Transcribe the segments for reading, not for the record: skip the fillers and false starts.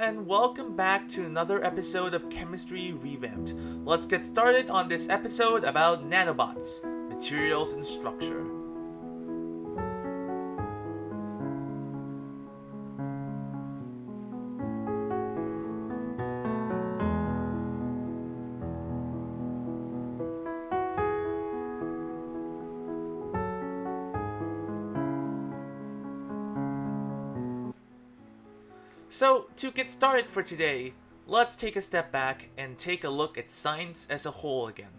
and welcome back to another episode of Chemistry Revamped. Let's get started on this episode about nanobots, materials and structure. So, to get started for today, let's take a step back and take a look at science as a whole again.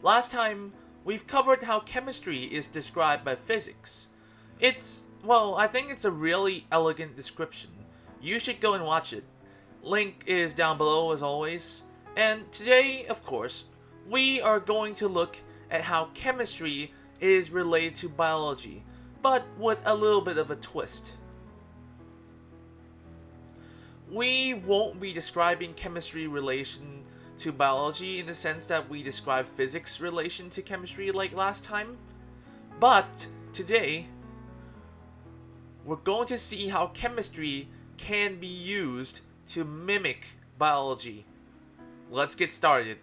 Last time, we've covered how chemistry is described by physics. I think it's a really elegant description. You should go and watch it. Link is down below as always. And today, of course, we are going to look at how chemistry is related to biology, but with a little bit of a twist. We won't be describing chemistry relation to biology in the sense that we describe physics relation to chemistry like last time. But today, we're going to see how chemistry can be used to mimic biology. Let's get started.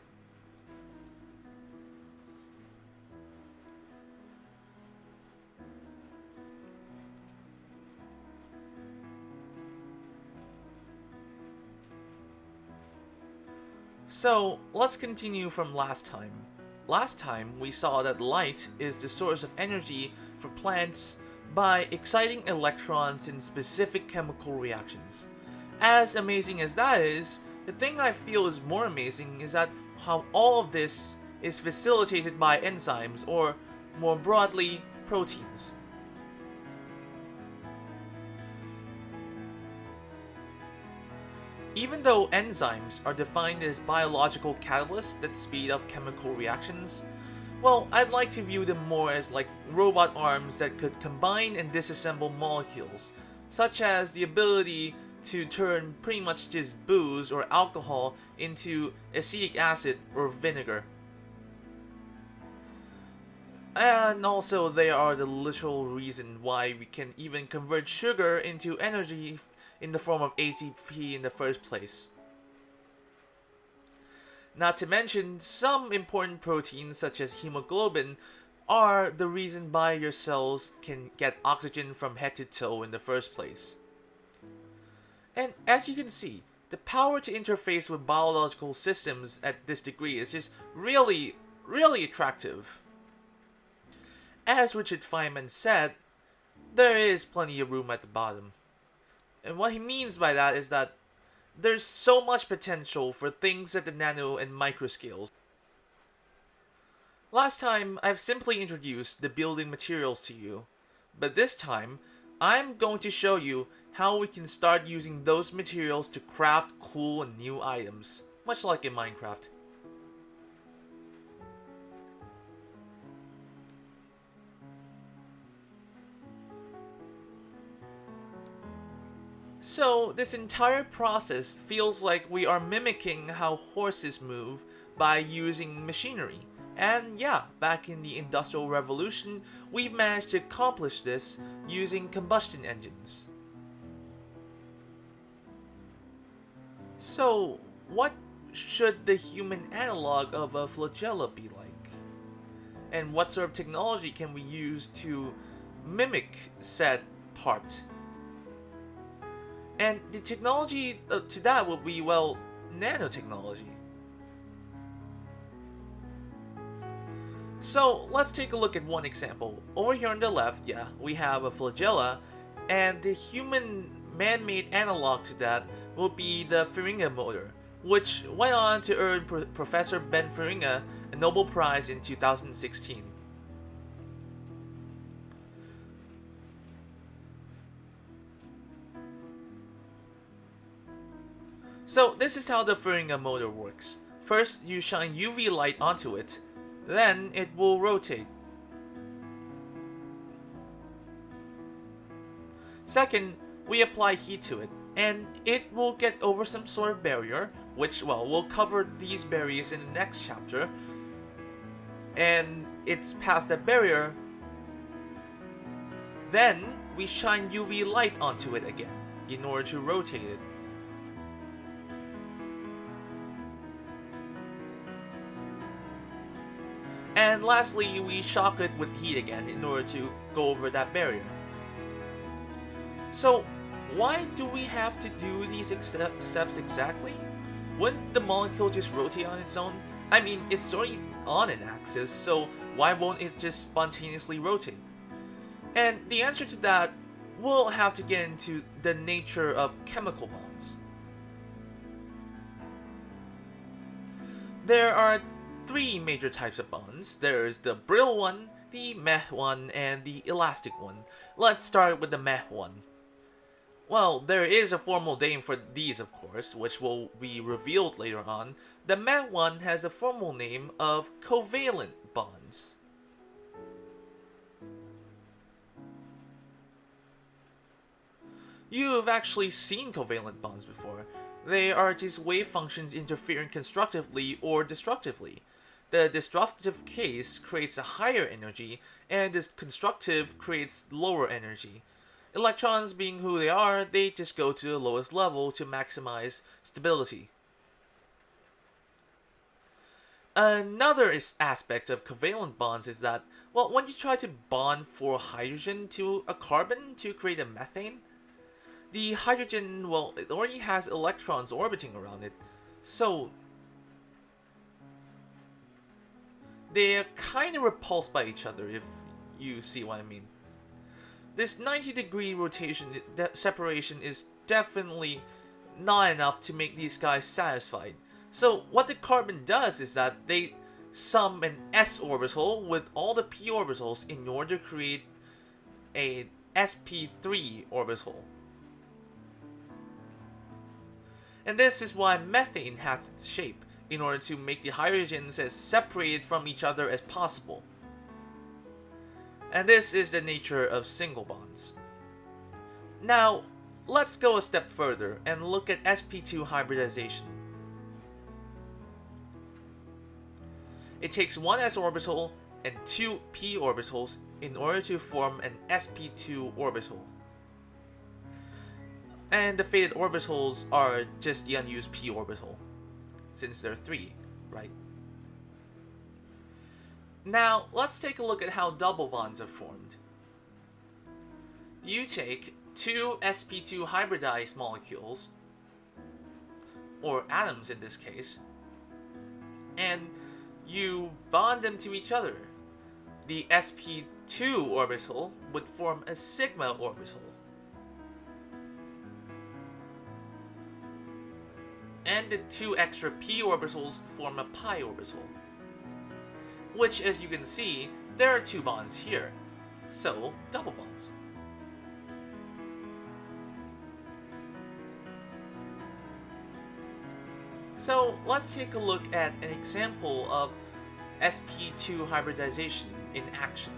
So, let's continue from last time. Last time, we saw that light is the source of energy for plants by exciting electrons in specific chemical reactions. As amazing as that is, the thing I feel is more amazing is that how all of this is facilitated by enzymes, or more broadly, proteins. Even though enzymes are defined as biological catalysts that speed up chemical reactions, well, I'd like to view them more as like robot arms that could combine and disassemble molecules, such as the ability to turn pretty much just booze or alcohol into acetic acid or vinegar. And also, they are the literal reason why we can even convert sugar into energy in the form of ATP in the first place. Not to mention, some important proteins such as hemoglobin are the reason why your cells can get oxygen from head to toe in the first place. And as you can see, the power to interface with biological systems at this degree is just really attractive. As Richard Feynman said, there is plenty of room at the bottom. And what he means by that is that there's so much potential for things at the nano and micro scales. Last time, I've simply introduced the building materials to you, but this time, I'm going to show you how we can start using those materials to craft cool and new items, much like in Minecraft. So, this entire process feels like we are mimicking how horses move by using machinery. And yeah, back in the Industrial Revolution, we've managed to accomplish this using combustion engines. So, what should the human analog of a flagella be like? And what sort of technology can we use to mimic said part? And the technology to that would be, well, nanotechnology. So let's take a look at one example. Over here on the left, we have a flagella, and the human man-made analog to that will be the Feringa motor, which went on to earn Professor Ben Feringa a Nobel Prize in 2016. So this is how the Feringa motor works. First, you shine UV light onto it, then it will rotate. Second, we apply heat to it, and it will get over some sort of barrier, which, well, we'll cover these barriers in the next chapter. And it's past that barrier, then we shine UV light onto it again in order to rotate it. And lastly, we shock it with heat again in order to go over that barrier. So, why do we have to do these steps exactly? Wouldn't the molecule just rotate on its own? I mean, it's already on an axis, so why won't it just spontaneously rotate? And the answer to that, we'll have to get into the nature of chemical bonds. There are three major types of bonds. There's the brittle one, the meh one, and the elastic one. Let's start with the meh one. Well, there is a formal name for these, of course, which will be revealed later on. The meh one has a formal name of covalent bonds. You've actually seen covalent bonds before. They are just wave functions interfering constructively or destructively. The destructive case creates a higher energy, and the constructive creates lower energy. Electrons being who they are, they just go to the lowest level to maximize stability. Another aspect of covalent bonds is that, well, when you try to bond for hydrogen to a carbon to create a methane, the hydrogen, well, it already has electrons orbiting around it, so they're kind of repulsed by each other, if you see what I mean. This 90-degree rotation separation is definitely not enough to make these guys satisfied. So what the carbon does is that they sum an s orbital with all the p orbitals in order to create a sp3 orbital. And this is why methane has its shape, in order to make the hydrogens as separated from each other as possible. And this is the nature of single bonds. Now, let's go a step further and look at sp2 hybridization. It takes one s orbital and two p orbitals in order to form an sp2 orbital. And the faded orbitals are just the unused p orbital, since there are three, right? Now, let's take a look at how double bonds are formed. You take two sp2 hybridized molecules, or atoms in this case, and you bond them to each other. The sp2 orbital would form a sigma orbital. And the two extra p orbitals form a pi orbital. Which, as you can see, there are two bonds here, so double bonds. So let's take a look at an example of sp2 hybridization in action.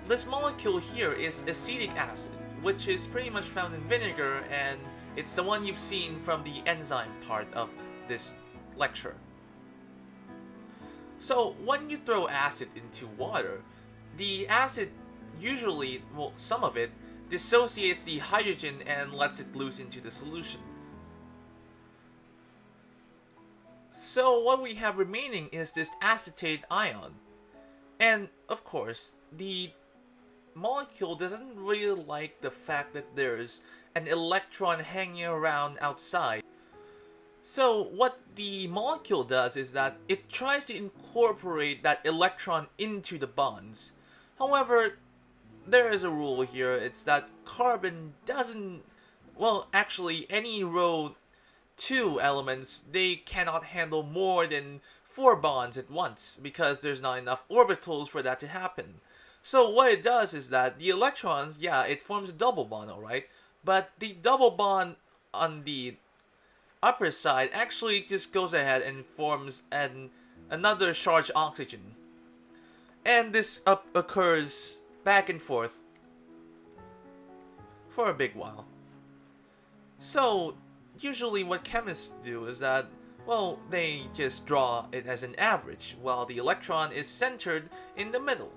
This molecule here is acetic acid, which is pretty much found in vinegar, and it's the one you've seen from the enzyme part of this lecture. So when you throw acid into water, the acid usually, well, some of it, dissociates the hydrogen and lets it loose into the solution. So what we have remaining is this acetate ion. And of course, the molecule doesn't really like the fact that there's an electron hanging around outside. So what the molecule does is that it tries to incorporate that electron into the bonds. However, there is a rule here. It's that carbon doesn't, well, actually any row 2 elements, they cannot handle more than 4 bonds at once because there's not enough orbitals for that to happen. So what it does is that the electrons, yeah, it forms a double bond, alright? But the double bond on the upper side actually just goes ahead and forms another charged oxygen. And this occurs back and forth for a big while. So usually what chemists do is that, well, they just draw it as an average while the electron is centered in the middle.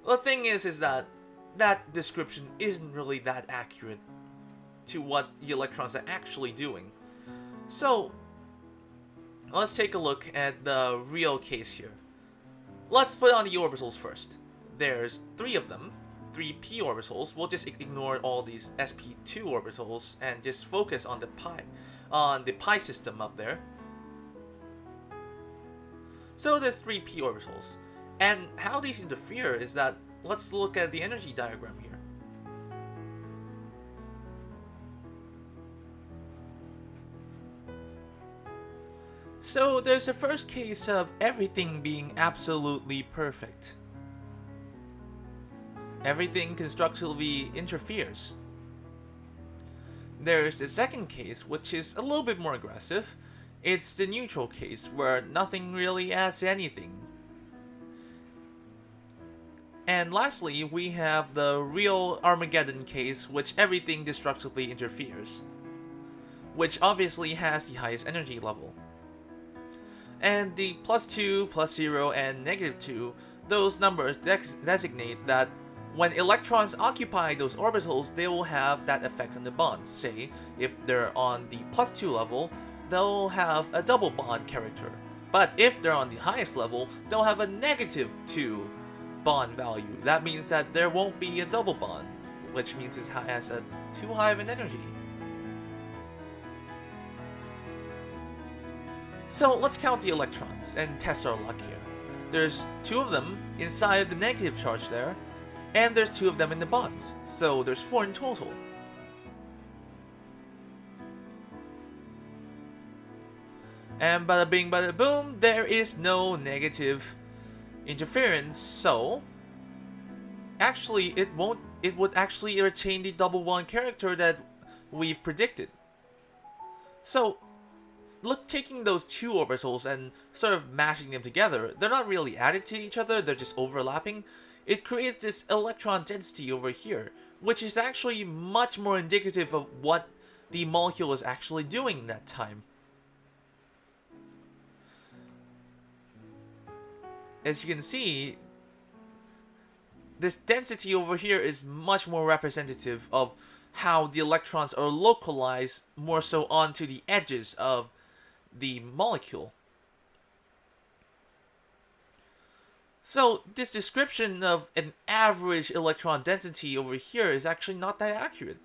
The thing is that that description isn't really that accurate to what the electrons are actually doing. So let's take a look at the real case here. let's put on the orbitals first. There's 3 of them, 3 p orbitals. We'll just ignore all these sp2 orbitals and just focus on the pi system up there. So there's 3 p orbitals. And how these interfere is that, let's look at the energy diagram here. So there's the first case of everything being absolutely perfect. Everything constructively interferes. There's the second case, which is a little bit more aggressive. It's the neutral case, where nothing really adds anything. And lastly, we have the real Armageddon case, which everything destructively interferes, which obviously has the highest energy level. And the +2, +0, and -2, those numbers designate that when electrons occupy those orbitals, they will have that effect on the bonds. Say, if they're on the +2 level, they'll have a double bond character. But if they're on the highest level, they'll have a -2 bond value. That means that there won't be a double bond, which means it has a too high of an energy. So let's count the electrons and test our luck here. There's 2 of them inside of the negative charge there, and there's 2 of them in the bonds, so there's 4 in total. And bada bing bada boom, there is no negative interference, so actually it would actually retain the double bond character that we've predicted. So look, taking those 2 orbitals and sort of mashing them together, they're not really added to each other, they're just overlapping. It creates this electron density over here, which is actually much more indicative of what the molecule is actually doing that time. As you can see, this density over here is much more representative of how the electrons are localized more so onto the edges of the molecule. So this description of an average electron density over here is actually not that accurate.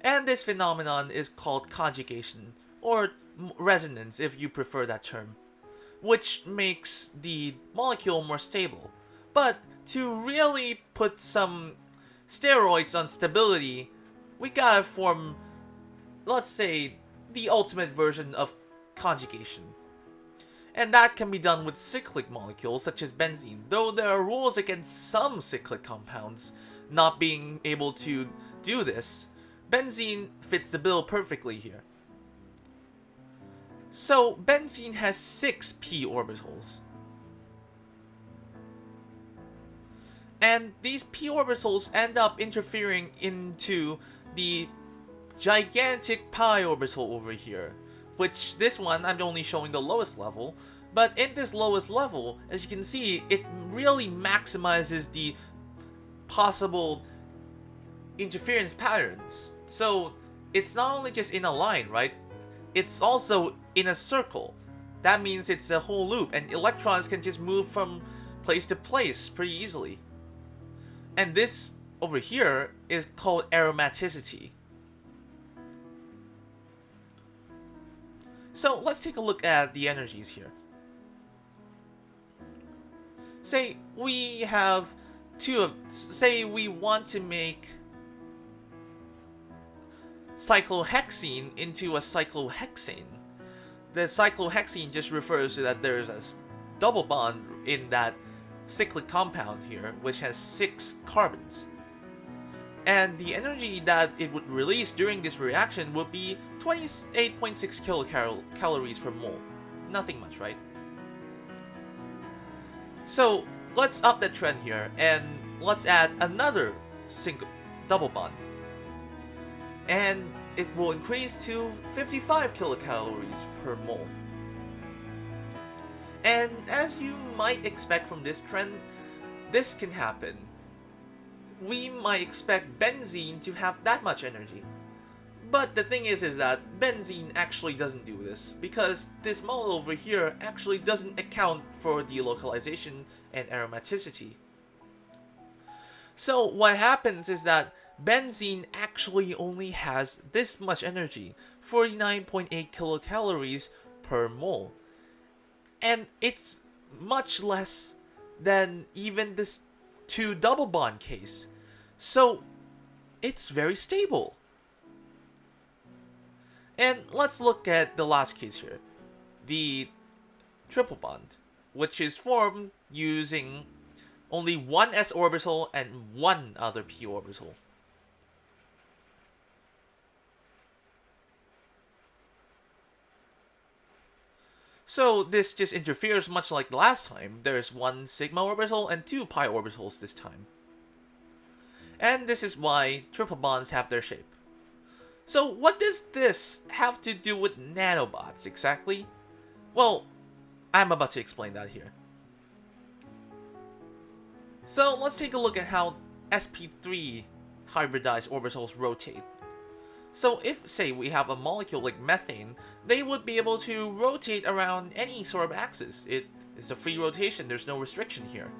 And this phenomenon is called conjugation, or resonance if you prefer that term, which makes the molecule more stable. But to really put some steroids on stability, we gotta form, let's say, the ultimate version of conjugation. And that can be done with cyclic molecules such as benzene, though there are rules against some cyclic compounds not being able to do this. Benzene fits the bill perfectly here. So benzene has 6 p orbitals. And these p orbitals end up interfering into the gigantic pi orbital over here, which this one I'm only showing the lowest level, but in this lowest level, as you can see, it really maximizes the possible interference patterns. So it's not only just in a line, right? It's also in a circle. That means it's a whole loop, and electrons can just move from place to place pretty easily. And this over here is called aromaticity. So let's take a look at the energies here. Say we have say we want to make cyclohexene into a cyclohexane. The cyclohexene just refers to that there's a double bond in that cyclic compound here, which has 6 carbons. And the energy that it would release during this reaction would be 28.6 kilocalories per mole. Nothing much, right? So let's up that trend here, and let's add another double bond. And it will increase to 55 kilocalories per mole. And as you might expect from this trend, this can happen. We might expect benzene to have that much energy. But the thing is that benzene actually doesn't do this, because this model over here actually doesn't account for delocalization and aromaticity. So what happens is that benzene actually only has this much energy, 49.8 kilocalories per mole. And it's much less than even this 2 double bond case. So it's very stable. And let's look at the last case here, the triple bond, which is formed using only one s orbital and one other p orbital. So this just interferes much like last time. There's one sigma orbital and 2 pi orbitals this time. And this is why triple bonds have their shape. So what does this have to do with nanobots exactly? Well, I'm about to explain that here. So let's take a look at how sp3 hybridized orbitals rotate. So if, say, we have a molecule like methane, they would be able to rotate around any sort of axis. It is a free rotation, there's no restriction here.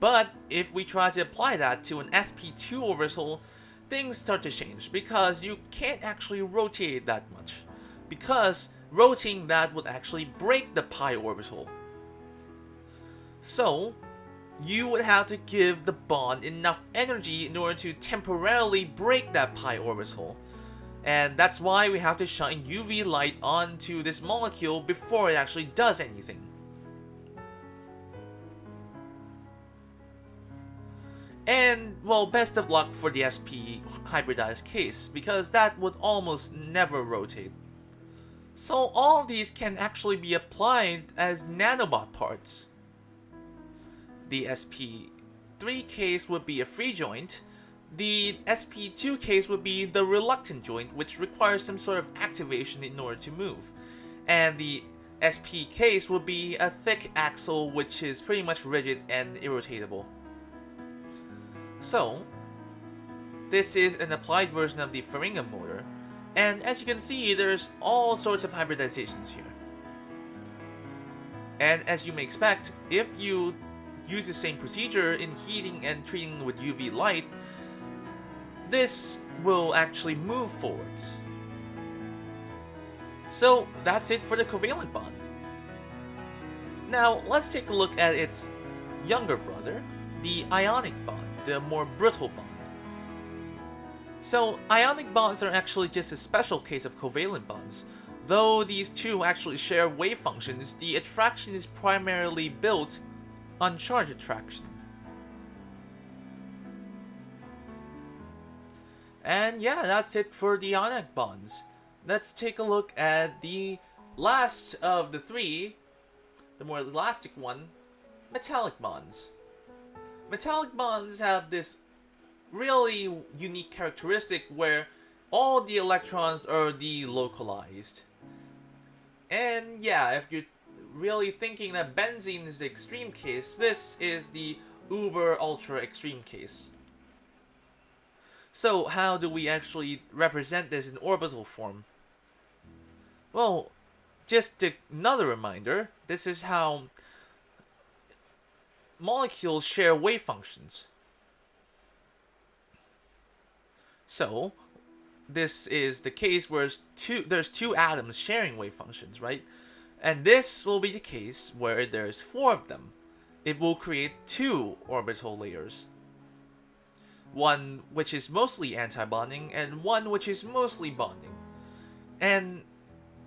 But if we try to apply that to an sp2 orbital, things start to change, because you can't actually rotate it that much. Because rotating that would actually break the pi orbital. So you would have to give the bond enough energy in order to temporarily break that pi orbital. And that's why we have to shine UV light onto this molecule before it actually does anything. And, well, best of luck for the sp hybridized case, because that would almost never rotate. So all of these can actually be applied as nanobot parts. The sp3 case would be a free joint. The sp2 case would be the reluctant joint, which requires some sort of activation in order to move. And the sp case would be a thick axle, which is pretty much rigid and irrotatable. So this is an applied version of the Feringa motor, and as you can see, there's all sorts of hybridizations here. And as you may expect, if you use the same procedure in heating and treating with UV light, this will actually move forwards. So that's it for the covalent bond. Now let's take a look at its younger brother, the ionic bond, the more brittle bond. So ionic bonds are actually just a special case of covalent bonds. Though these two actually share wave functions, the attraction is primarily built on charge attraction. And yeah, that's it for the ionic bonds. Let's take a look at the last of the three, the more elastic one, metallic bonds. Metallic bonds have this really unique characteristic where all the electrons are delocalized. And yeah, if you're really thinking that benzene is the extreme case, this is the uber ultra extreme case. So how do we actually represent this in orbital form? Well, just another reminder, this is how molecules share wave functions. So this is the case where there's two atoms sharing wave functions, right? And this will be the case where there's 4 of them. It will create 2 orbital layers. One which is mostly anti-bonding and one which is mostly bonding. And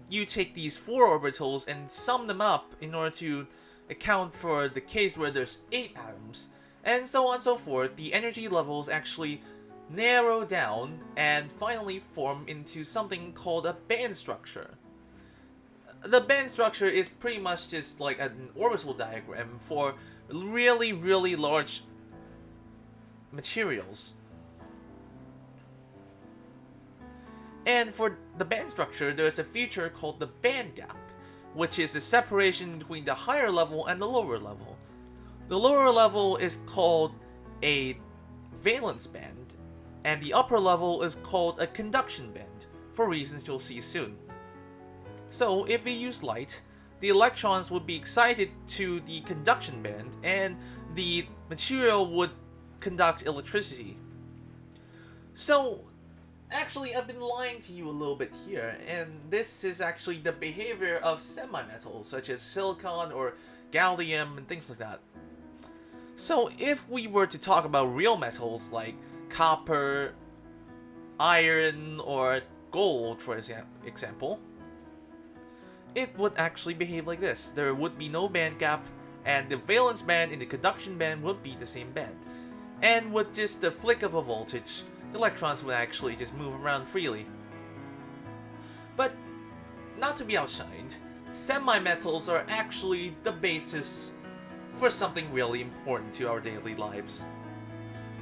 you take these 4 orbitals and sum them up in order to account for the case where there's 8 atoms, and so on and so forth. The energy levels actually narrow down and finally form into something called a band structure. The band structure is pretty much just like an orbital diagram for really, really large materials. And for the band structure, there's a feature called the band gap, which is the separation between the higher level and the lower level. The lower level is called a valence band, and the upper level is called a conduction band, for reasons you'll see soon. So if we use light, the electrons would be excited to the conduction band, and the material would conduct electricity. So actually, I've been lying to you a little bit here, and this is actually the behavior of semi-metals such as silicon or gallium and things like that. So if we were to talk about real metals like copper, iron, or gold, for example, it would actually behave like this. There would be no band gap, and the valence band and the conduction band would be the same band. And with just the flick of a voltage, electrons would actually just move around freely. But not to be outshined, semi-metals are actually the basis for something really important to our daily lives.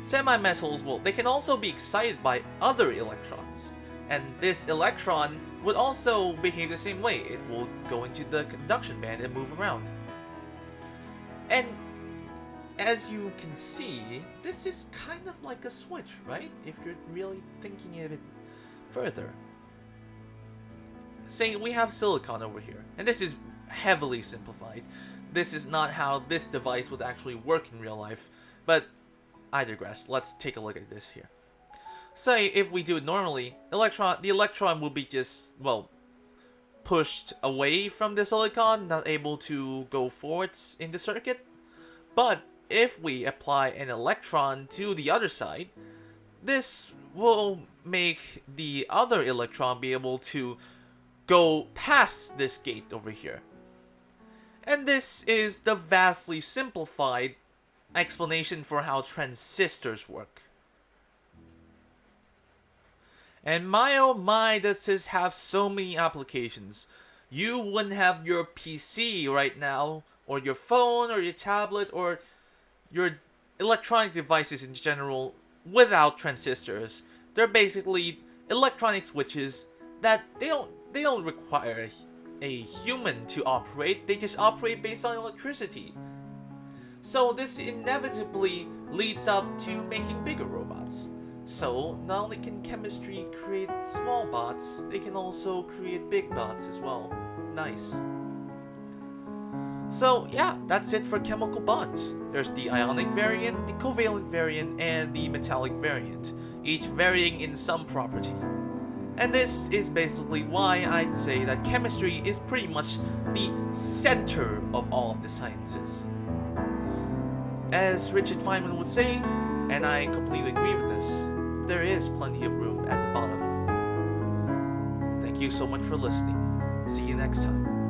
Semi-metals, well, they can also be excited by other electrons, and this electron would also behave the same way. It will go into the conduction band and move around. And as you can see, this is kind of like a switch, right? If you're really thinking a bit further. Say we have silicon over here, and this is heavily simplified. This is not how this device would actually work in real life, but I digress. Let's take a look at this here. Say if we do it normally, the electron will be just, well, pushed away from the silicon, not able to go forwards in the circuit. But if we apply an electron to the other side, this will make the other electron be able to go past this gate over here. And this is the vastly simplified explanation for how transistors work. And my oh my, does this have so many applications. You wouldn't have your PC right now, or your phone, or your tablet, or your electronic devices in general without transistors. They're basically electronic switches that they don't require a human to operate. They just operate based on electricity. So this inevitably leads up to making bigger robots. So not only can chemistry create small bots, they can also create big bots as well. Nice. So yeah, that's it for chemical bonds. There's the ionic variant, the covalent variant, and the metallic variant, each varying in some property. And this is basically why I'd say that chemistry is pretty much the center of all of the sciences. As Richard Feynman would say, and I completely agree with this, there is plenty of room at the bottom. Thank you so much for listening. See you next time.